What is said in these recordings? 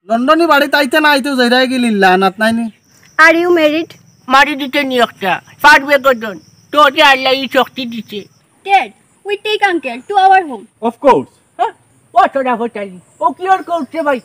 লন্ডনি বাড়ি তাইতে না আইতো যাইরা গেলি লানাত নাইনি আর ইউ ম্যারিড মারি দিতে নি একটা পারবে কজন তোরে আল্লাহ এই শক্তি দিছে dad we take uncle to our home of course হ্যাঁ ও তোরা হতালি ও কি আর করছে ভাই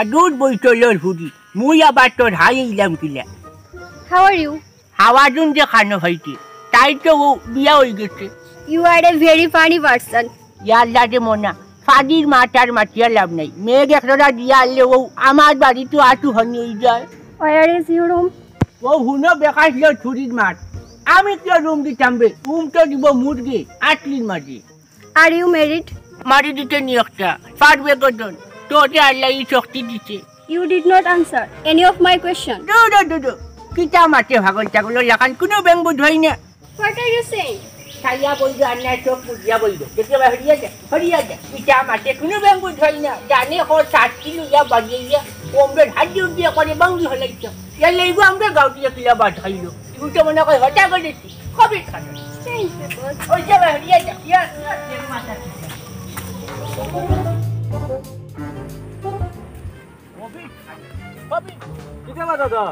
Adult boy to learn Furi. Muya bator high lam killa. How are you? Hawajun je khano bhaiti. Tai to biya hoy geche. You are a very funny person. Ya Allah de mona. Fadir matar matiya lab nai. Meg ekra diya alle o amar bari to atu hani hoy jay. Where is your room? O huno bekas le thurir mat. Ami kya room ditambe. Room to dibo murge. Atlin maji. Are you married? Mari dite ni ekta. Farbe godon. তোরে আল্লাহ এই শক্তি দিছে You did not answer any of my question. দো কিটা মাতে ভাগল চাগল লাগান কোনো বেঙ্গ ধই না What are you saying? ছাইয়া বইলো আন্না চোখ বুঝিয়া বইলো দেখে হরিয়া যা কিটা মাতে কোনো বেঙ্গ ধই না জানে ও 7 কিলো ইয়া বাজিয়া ওমরে হাড়ি উঠিয়া করে বাঙ্গি হলাইছে ইয়া লইগো আমরা গাউটিয়া কিলা বাঠাইলো তুই তো মনে কই হটা গেছি কবে খান ওই যাবে হরিয়া যা ইয়া মাথা কিটা দাদা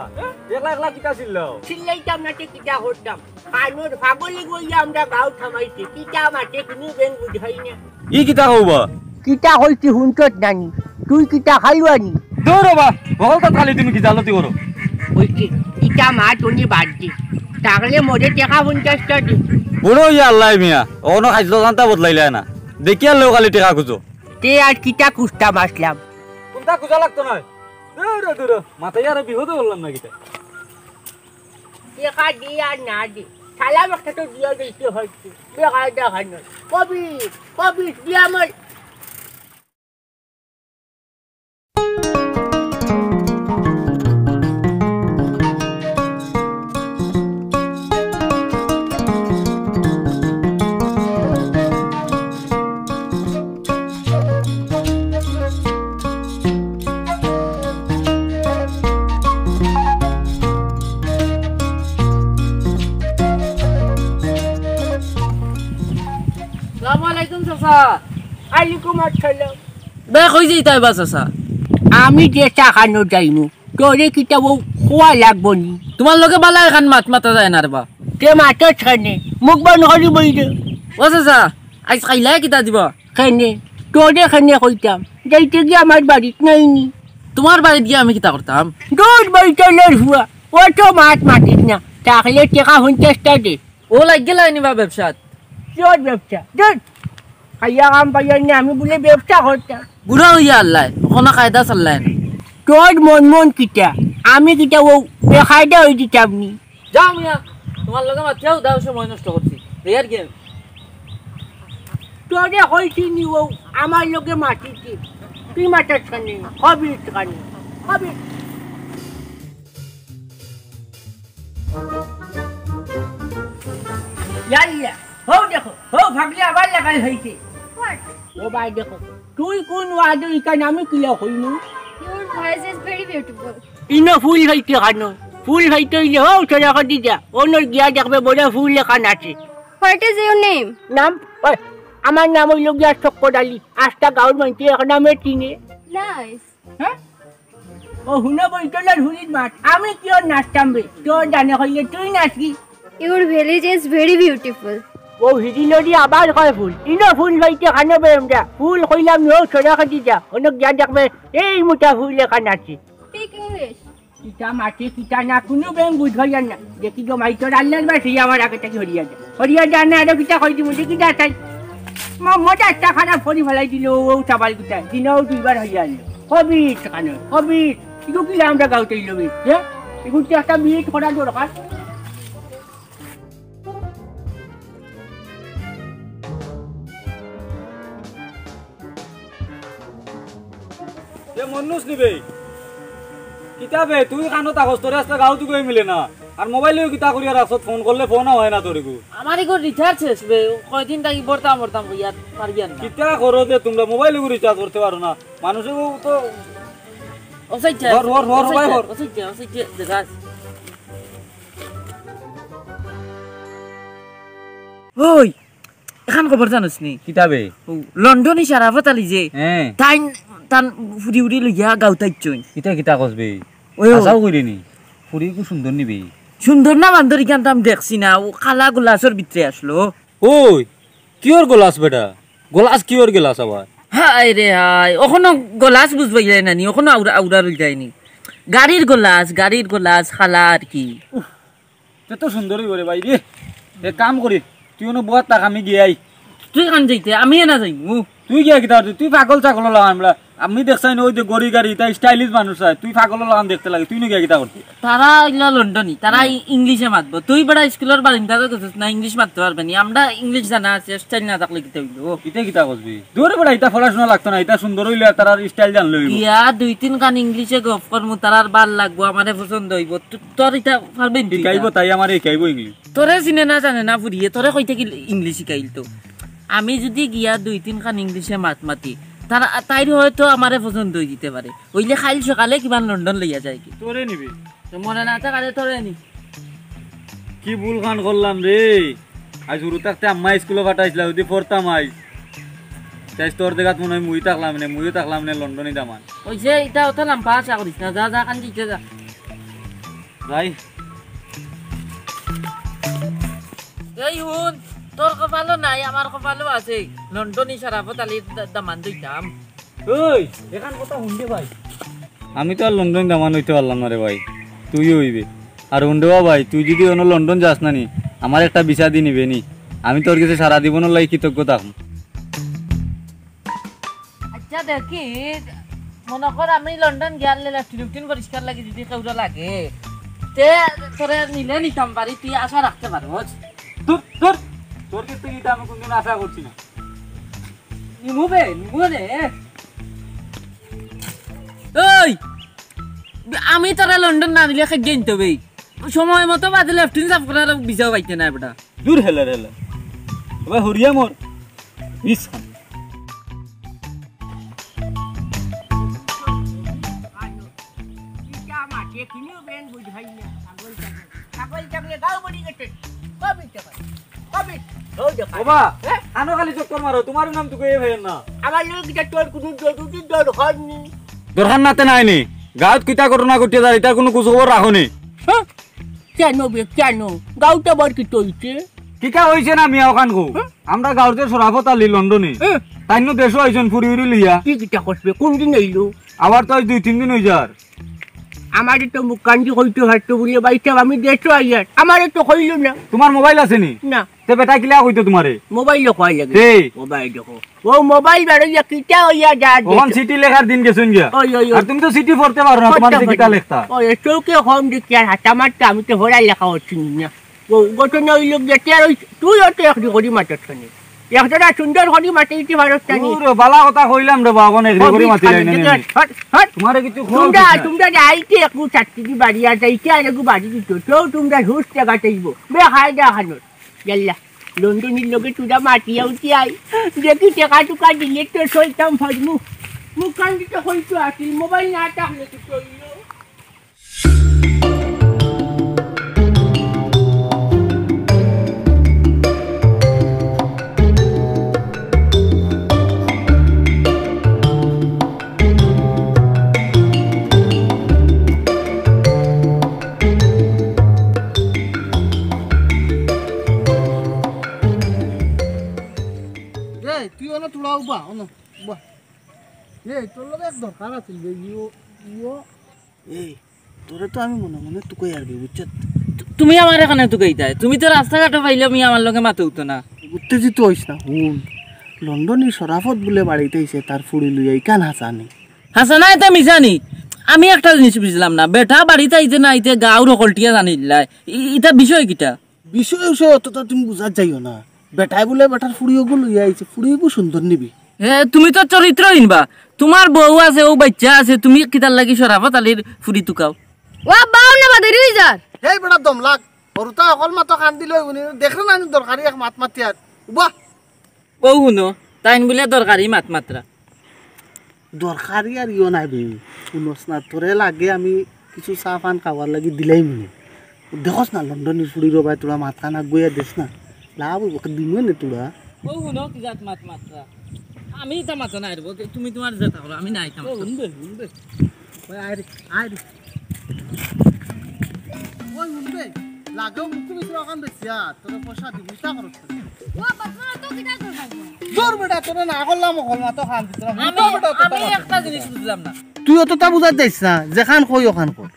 একলা কিটা ছিল চিল্লাইতাম না কিটা হতাম কানুর ফাগলি গইয়া আমরা গাও থামাইছি কিটা মাঠে কোনো বেং বুঝাই না ই কিটা হইবা কিটা হইছি হুনচত নানি তুই কিটা খাইবানি দৌড়বা বলতা খালি তুমি কি জালতি করো ওইছি কিটা মা তোনি বাড়তি তাগলে মোরে টাকা 50 টাকা দি বুড়ো ইয়া আল্লাহ মিয়া ওনো খাইলো জানতা বদলাইলা না দেখিয়া লো খালি টাকা খুঁজো তে আর কিটা কুস্তা মাসলাম কোনটা খুঁজা লাগতো না দূর মাথায় আর বিহতে বললাম না কিটা টাকা দি আর না দি সালাম একটা তো দিয়া দিতে হচ্ছে বেকার দেখানো কবি দিয়া আমার আমি যে টাকানো যাইমু তোরে কিটা ও খোয়া লাগবো নি তোমার লগে বালা এখন মাত মাতা যায় না রে বা তে মাথা ছানে মুখ বন হরি বইরে ও চাচা আজ খাইলে কিটা দিব খানে তোরে খানে কইতাম যাইতে গিয়ে আমার বাড়িত নাইনি তোমার বাড়িত গিয়ে আমি কিটা করতাম দুধ বইতলের হুয়া ও তো মাতিস না তাহলে টাকা 50 টাকা দে ও লাগ গেলা নিবা ব্যবসাত তোর ব্যবসা দুধ খাইয়া কাম পাইয়া নি আমি বলে ব্যবসা করতাম বুড়া হইয়া আল্লাহ কোনো কায়দা চললাই না তোর মন কিটা আমি কিটা ও বেকায়দা হয়ে দিতাম নি যাও মিয়া তোমার লগে মাতিয়াও দাও সময় নষ্ট করছি রেয়ার গেম তোরে হইছি নি ও আমার লগে মাটিছি তুই মাটার ছানে হবি ছানে হবি ইয়াল্লা হো দেখো হো ভাগলে আবার লাগাই হইছে What? ও ভাই দেখো তুই কোন ওয়াদে ইকান আমি কিলা হইনু Your voice is very beautiful. ইনো ফুল হইতে কানো ফুল হইতে ইলে হো চলা কর দিজা ওনর গিয়া দেখবে বড় ফুল লেখান আছে What is your name? নাম ওই আমার নাম হইল গিয়া চক্কর আলী আস্তা গাঁর মধ্যে এক নামে চিনে Nice. হ্যাঁ ও হুনা বইতলার হুলির মাঠ আমি কিয় নাচতাম বে তোর জানে হইলে তুই নাচবি Your village is very beautiful. ও হিদিলরি আবার কয় ফুল ইনো ফুল হইতে কানো বে আমরা ফুল কইলাম ও চলা কর দিজা ওনক গিয়া দেখবে এই মোটা ফুল লেখান আছে Speak English. কিতা মাটি কিতা না কোনো ব্যাং বুঝাই না দেখি গো মাই তোর আল্লাহর বাসি আমার আগে থেকে হরিয়া যা না আর কিতা কই দিমু দেখি যা তাই মজা একটা খারাপ ফরি ফেলাই দিল ও চাবাল কিতা দিনও দুইবার হইয়া আনলো কবির কানো কবির ইগো কি আমরা গাউতে ইলো বে হ্যাঁ ইগো কি একটা বিয়ে করা দরকার এ মনুষ নিবে কিতাবে তুই কানো তাকস তোর রাস্তা গাও তুই কই মিলে না আর মোবাইলেও কিতা করিয়া রাখছত ফোন করলে ফোনও হয় না তোরিকু আমার ইগো রিচার্জ শেষ বে কয়দিন থাকি বর্তাম ইয়ার পারিয়ান না কিতা করো যে তোমরা মোবাইলে রিচার্জ করতে পারো না মানুষও তো ওসাইছে হর ভাই হর ওসাইছে দেখাস ওই এখন খবর জানোস নি কিতাবে লন্ডনি শারাফত আলী যে হ্যাঁ তান ফুরি উড়ি লইয়া গাউতাইছই কিতা কিতা কসবে ওই আসাও কইরেনি ফুরি কো সুন্দর নিবি সুন্দর না বান্দরি কান্ত আমি দেখছি না ও কালা গোলাসের ভিতরে আসলো ওই কিওর গোলাস বেটা গোলাস কিওর গেলাস আবার হায় রে হায় ওখানে গোলাস বুঝবাই যায় না নি ওখানে আউড়া রই যায়নি গাড়ির গোলাস খালা আর কি তো সুন্দরই করে ভাই রে এক কাম করি তুই ওনো বহুত টাকা আমি গিয়াই তুই কান যাইতে আমি না যাইমু তুই গিয়া কিতা তুই পাগল চাগল লাগান বলা আমি দেখছাই না ওই যে গড়ি গাড়ি তাই স্টাইলিশ মানুষ হয় তুই পাগল লাগান দেখতে লাগে তুই গিয়া কিতা করতি তারা ইলা লন্ডনি তারা ইংলিশে মাতবো তুই বড় স্কুলের বারিন্দাতে গেছিস না ইংলিশ মারতে পারবে নি আমরা ইংলিশ জানা আছে স্টাইল না থাকলে কিতা হইলো কিতা কিতা করবি দূরে বড় এটা পড়াশোনা লাগতো না এটা সুন্দর হইলে তার স্টাইল জানলে হইব ইয়া দুই তিন কান ইংলিশে গপ করমু তারার ভাল লাগবো আমারে পছন্দ হইব তোর এটা পারবেন শিখাইব তাই আমার শিখাইব ইংলিশ তোরে চিনে না জানে না ফুরিয়ে তোরে কই থেকে ইংলিশ শিখাইল তো আমি যদি গিয়া দুই তিন খান ইংলিশে মাতি তাইর হয়তো আমারে পছন্দ হয়ে যেতে পারে ওইলে খাইল সকালে কিমান লন্ডন লইয়া যায় কি তোরে নিবি মনে না থাকালে তোরে নি কি ভুল খান করলাম রে আজ শুরু থাকতে আম্মা স্কুলে পাঠাইছিল যদি পড়তাম আজ তাই তোর দেখাত মনে হয় মুই থাকলাম না লন্ডনে দামান ওই যে এটা ওটা লাম্পা আশা করিস না যা কান দিতে যা যাই এই হুন তোর কপালও নাই আমার কপালও আছে লন্ডনি শারাফত আলীর দামান দিতাম ওই এখান কথা শুনতে ভাই আমি তো আর লন্ডন দামান হইতে পারলাম না রে ভাই তুইও হইবে আর হুন্ডেবা ভাই তুই যদি অন্য লন্ডন যাস না নি আমার একটা ভিসা দিয়ে নিবে নি আমি তোর কাছে সারা জীবনের লাগি কৃতজ্ঞ থাকবো আচ্ছা দেখি মনে কর আমি লন্ডন গিয়ালে লেফটিন পরিষ্কার লাগে যদি কেউটা লাগে তে তোরে নিলে নিতাম পারি তুই আশা রাখতে পারবস তোর কাছ থেকে আমি কোনদিন আশা করছি না নিমু রে ওই আমি তোরা লন্ডন না নিলে খেয়ে গেইতে হবে সময় মতো বাদে লেফটিন সাফ করার ভিসাও পাইতে না বেটা দূর হেলা এবার হরিয়া মোর ইস বাবা আনো খালি চক্কর মারো তোমার নাম তো কই ভাই না আমার লোক এটা তোর কোনো জরুরি দরকার নেই দরকার নাতে নাই নি গাঁত কিতা ঘটনা ঘটিয়ে যায় এটার কোনো খোঁজ খবর রাখো নি কেন গাঁওটা বড় কি চলছে কিকা হইছে না মিয়া ওখান গো আমরা গাঁওতে সরাফত আলী লন্ডনে তাই নো দেশও আইছেন ফুরি উড়ি লিয়া কি কিটা করবে কোন দিন আইলো আবার তো 2-3 দিন হই যার আমারে তো মুকান্দি হইতে হয়তো বলে বাইতে আমি দেশও আইয়ার আমারে তো হইলো না তোমার মোবাইল আছে নি না তে বেটা কিলা কইতো তোমারে মোবাইল কই লাগে এই মোবাইল দেখো ও মোবাইল বাড়িয়া কিটা হইয়া যা ওখান সিটি লেখার দিন গেছুন গিয়া আর তুমি তো সিটি পড়তে পারো না তোমার কিটা লেখতা ও চৌকে হোম দিকে হাতা মারতে আমি তো হরাই লেখা হচ্ছি না ও ঘটনা হইলো যেতে আর তুই তো একটি করি মারছনি একটা সুন্দর করি মারতে পারছনি ওরে বালা কথা কইলাম রে বাবা এগ্রি করি মারতে লাইনে তোমারে কিছু তোমরা যাইতে একটু চাকরি বাড়িয়া যাইতে আর একটু বাড়ি দিত তো তোমরা হুশ টাকা চাইবো বে হাই দা খানো ইয়াল্লা লন্ডনের লোকে তোরা মাটিয়া উঠি আই দেখি টেকা টুকা দিলে তো সইতাম ভাজমু মুখ কান দিতে হইতো আসিল মোবাইল না থাকলে তো চলল তুই অন তোরা উবা অন উবা এই তোর লগে এক দরকার আছিল বে এই তোরে তো আমি মনে মনে তুকই আরবি বুঝছ তুমি আমার এখানে তুকাইতাই তুমি তো রাস্তাঘাটে পাইলে আমি আমার লগে মাথা উঠতো না উত্তেজিত হইস না হুন লন্ডনে শরাফত বলে বাড়িতে আইছে তার ফুড়ি লইয়া কান হাসানি হাসানা এটা মিশানি আমি একটা জিনিস বুঝলাম না বেটা বাড়িতে আইতে না আইতে গাঁর সকলটিয়া জানিলাই এটা বিষয় কিটা বিষয় অতটা তুমি বুঝার যাইও না বেটাই বলে বেটার ফুড়িও লইয়া আইছে ফুড়িও সুন্দর নিবি তুমি তো চরিত্রহীন বা তোমার বউ আছে ও বাচ্চা আছে তুমি কিতার লাগি শরাফত আলীর ফুড়ি তুকাও ওয়া বাউ না বাদে রুজার এই বেটা দম লাগ হরুতা অকল মাতো কান দিল উনি দেখছ না দরকারি এক মাত মাতি আর উবা ও শুনো তাইন বলে দরকারি মাত মাত্রা দরকারি আর ইও নাই বে শুনস না তোরে লাগে আমি কিছু চা পান খাওয়ার লাগি দিলাই মনে দেখস না লন্ডনের ফুড়ি রবাই তোরা মাথা না গইয়া দেশ না লাভ দিমে নে তোরা ও শুনো কি জাত মাত মাত্রা আমি তা মাথা নাই রব তুমি তোমার যেটা করো আমি নাই তা শুনবে ওই আইরে ওই শুনবে লাগাও মুক্তি বিসর কান দেছিয়া তোরা পয়সা দিবি তা করছ ওয়া বাবা তো কিটা দরকার জোর বেটা তোরা না করলাম হল মাতো খান দিছরা আমি একটা জিনিস বুঝলাম না তুই অতটা বুঝাত যাইছ না যেখান কই ওখান কর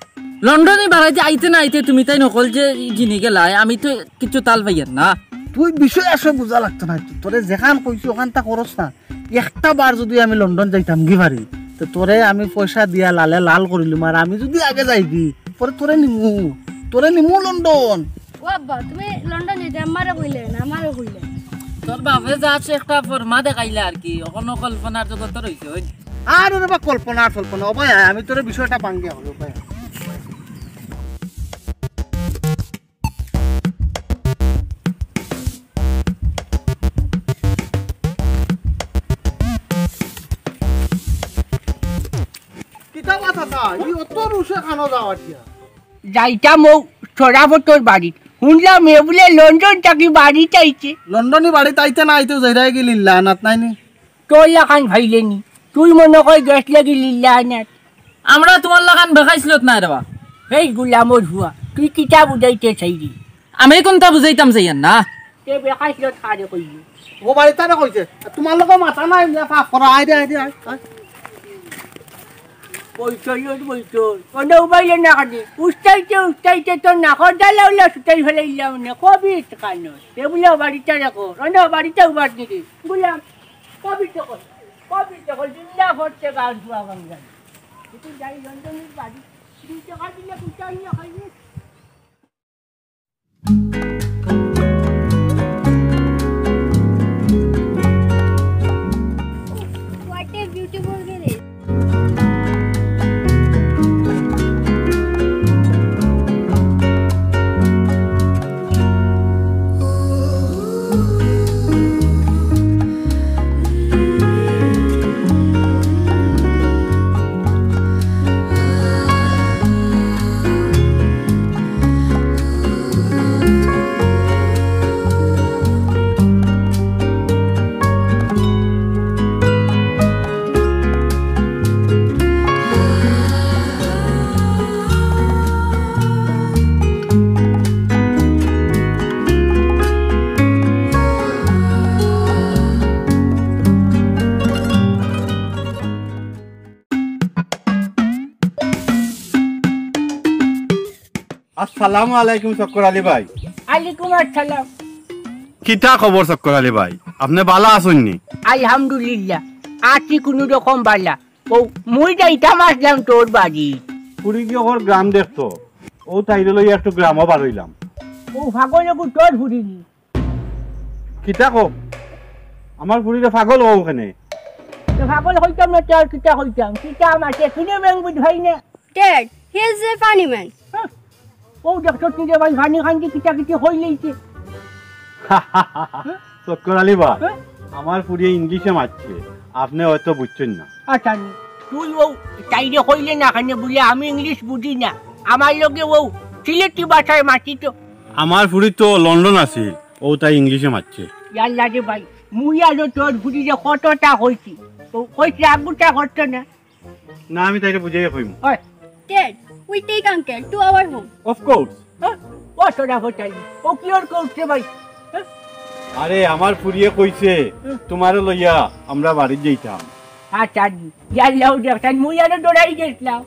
লন্ডনে বাড়াইতে আইতে না আইতে তুমি তাই নকল যে জিনি গেলাই আমি তো কিছু তাল পাইয়ার না তুই বিষয় আসে বুঝা লাগতো না তোরে যেখান কইছি ওখান তা করস না একটা বার যদি আমি লন্ডন যাইতাম কি পারি তো তোরে আমি পয়সা দিয়া লালে লাল করিলুম আর আমি যদি আগে যাইবি পরে তোরে নিমু লন্ডন ওয়া বাবা তুমি লন্ডন যেতে আমারে কইলে না আমারে কইলে তোর বাপে যা আছে একটা ফরমা দেখাইলে আর কি অকন কল্পনার জগত রইছে ওই আর ওরে বা কল্পনা অবাই আমি তোরে বিষয়টা ভাঙ্গিয়া হলো ভাই কিতা কথা তা ই অত রুশে খানো যাওয়াটিয়া যাইতাম ও সরাফতর বাড়ি শুনলাম মেয়ে বলে লন্ডন থাকি বাড়ি চাইছে লন্ডনে বাড়িতে আইতে না আইতেও যাইরাই গেলি লানাত নাইনি তোর লাখান ভাইলেনি তুই মনে কর গ্যাস লাগি লিল্লা আনাত আমরা তোমার লাগান বেখাইছিল না রে বা এই গুলামর হুয়া তুই কিতা বুঝাইতে চাইলি আমি কোনটা বুঝাইতাম চাইয়ান না তে বেখাইছিল খারে কইলি ও বাড়িতে না কইছে তোমার লোক মাথা নাই ফাফ করা আইরে বইতর কোনো উবাইলে না কাটি উস্তাইতে তোর নাকর ডালা উল্লা সুতাই ফেলে ইলাম না কবি কানো এগুলো বাড়িতে রাখো অন্য বাড়িতে উবার দিদি বললাম কবি তখন জিন্দা করছে গান ধোয়া বাংলা কিন্তু যাই লন্ডনের বাড়ি 2 টাকা দিলে কুচাই না খাইবে What a beautiful village. আসসালামু আলাইকুম চক্কর আলী ভাই। আলাইকুম আসসালাম। কিটা খবর চক্কর আলী ভাই, আপনি ভালো আছেন নি? আলহামদুলিল্লাহ আছি কোনো রকম বালা। ও মুই যাইতাম আসলাম তোর বাড়ি। পুরী গিয়ে ওর গ্রাম দেখতো, ও তাইলে লই একটু গ্রামও বার হইলাম। ও পাগল তোর ফুরিনি কিটা কম আমার পুরীরে পাগল ও ওখানে পাগল হইতাম না তোর কিটা হইতাম কিটা মাসে কিনে ব্যাং বুঝ ভাই না। Dad, he is a funny man. ও দেখছো তুই যে ভাই ভানি খান কি কিটা কিটি হই লইছে। চক্কর আলী বা আমার ফুরিয়ে ইংলিশে মারছে আপনি হয়তো বুঝছেন না। আচ্ছা তুই ও চাইরে কইলে না খানে বলে আমি ইংলিশ বুঝি না, আমার লগে ও সিলেটি ভাষায় মাতি তো। আমার ফুরি তো লন্ডন আছিল, ও তাই ইংলিশে মারছে। ইয়াল্লা রে ভাই, মুই আলো তোর ফুরিরে কতটা কইছি, তো কইছি আগুটা করতো না। না আমি তাইরে বুঝাইয়া কইম। ওই Dad, we take uncle to our home. Of course. ও তোরা হটাই ও কি ওর করছে ভাই? আরে আমার ফুরিয়ে কইছে তোমারে লইয়া আমরা বাড়ি যাইতাম। আচ্ছা ইয়াল্লা ও দেখছেন মুই আলো দৌড়াই গেছিলাম।